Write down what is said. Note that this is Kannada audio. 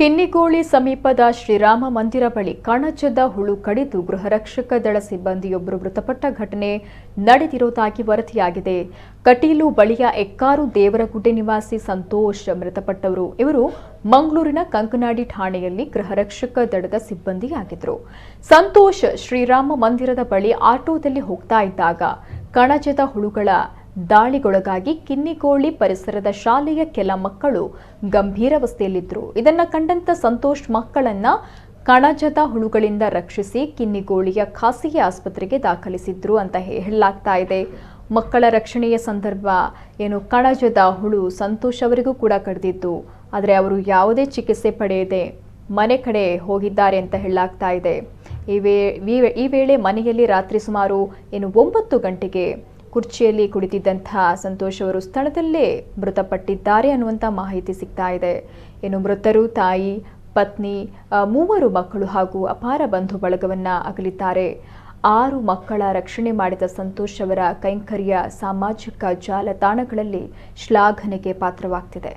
ಕಿನ್ನಿಗೋಳಿ ಸಮೀಪದ ಶ್ರೀರಾಮ ಮಂದಿರ ಬಳಿ ಕಣಜದ ಹುಳು ಕಡಿದು ಗೃಹರಕ್ಷಕ ದಳ ಸಿಬ್ಬಂದಿಯೊಬ್ಬರು ಮೃತಪಟ್ಟ ಘಟನೆ ನಡೆದಿರುವುದಾಗಿ ವರದಿಯಾಗಿದೆ. ಕಟೀಲು ಬಳಿಯ ಎಕ್ಕಾರು ದೇವರಗುಡ್ಡೆ ನಿವಾಸಿ ಸಂತೋಷ್ ಮೃತಪಟ್ಟವರು. ಇವರು ಮಂಗಳೂರಿನ ಕಂಕನಾಡಿ ಠಾಣೆಯಲ್ಲಿ ಗೃಹರಕ್ಷಕ ದಳದ ಸಿಬ್ಬಂದಿಯಾಗಿದ್ದರು. ಸಂತೋಷ್ ಶ್ರೀರಾಮ ಮಂದಿರದ ಬಳಿ ಆಟೋದಲ್ಲಿ ಹೋಗ್ತಾ ಇದ್ದಾಗ ಕಣಜದ ಹುಳುಗಳ ದಾಳಿಗೊಳಗಾಗಿ ಕಿನ್ನಿಗೋಳಿ ಪರಿಸರದ ಶಾಲೆಯ ಕೆಲ ಮಕ್ಕಳು ಗಂಭೀರಾವಸ್ಥೆಯಲ್ಲಿದ್ದರು. ಇದನ್ನ ಕಂಡಂತ ಸಂತೋಷ್ ಮಕ್ಕಳನ್ನ ಕಣಜದ ಹುಳುಗಳಿಂದ ರಕ್ಷಿಸಿ ಕಿನ್ನಿಗೋಳಿಯ ಖಾಸಗಿ ಆಸ್ಪತ್ರೆಗೆ ದಾಖಲಿಸಿದ್ರು ಅಂತ ಹೇಳಲಾಗ್ತಾ ಇದೆ. ಮಕ್ಕಳ ರಕ್ಷಣೆಯ ಸಂದರ್ಭ ಕಣಜದ ಹುಳು ಸಂತೋಷ್ ಅವರಿಗೂ ಕೂಡ ಕಡಿದಿತ್ತು. ಆದರೆ ಅವರು ಯಾವುದೇ ಚಿಕಿತ್ಸೆ ಪಡೆಯದೆ ಮನೆ ಕಡೆ ಹೋಗಿದ್ದಾರೆ ಅಂತ ಹೇಳಲಾಗ್ತಾ ಇದೆ. ಈ ವೇಳೆ ಮನೆಯಲ್ಲಿ ರಾತ್ರಿ ಸುಮಾರು 9 ಗಂಟೆಗೆ ಕುರ್ಚಿಯಲ್ಲಿ ಕುಳಿತಿದ್ದಂತಹ ಸಂತೋಷ್ ಅವರು ಸ್ಥಳದಲ್ಲೇ ಮೃತಪಟ್ಟಿದ್ದಾರೆ ಅನ್ನುವಂಥ ಮಾಹಿತಿ ಸಿಗ್ತಾ ಇದೆ. ಮೃತರು ತಾಯಿ, ಪತ್ನಿ, 3 ಮಕ್ಕಳು ಹಾಗೂ ಅಪಾರ ಬಂಧು ಬಳಗವನ್ನ ಅಗಲಿದ್ದಾರೆ. 6 ಮಕ್ಕಳ ರಕ್ಷಣೆ ಮಾಡಿದ ಸಂತೋಷ್ ಅವರ ಕೈಂಕರ್ಯ ಸಾಮಾಜಿಕ ಜಾಲತಾಣಗಳಲ್ಲಿ ಶ್ಲಾಘನೆಗೆ ಪಾತ್ರವಾಗ್ತಿದೆ.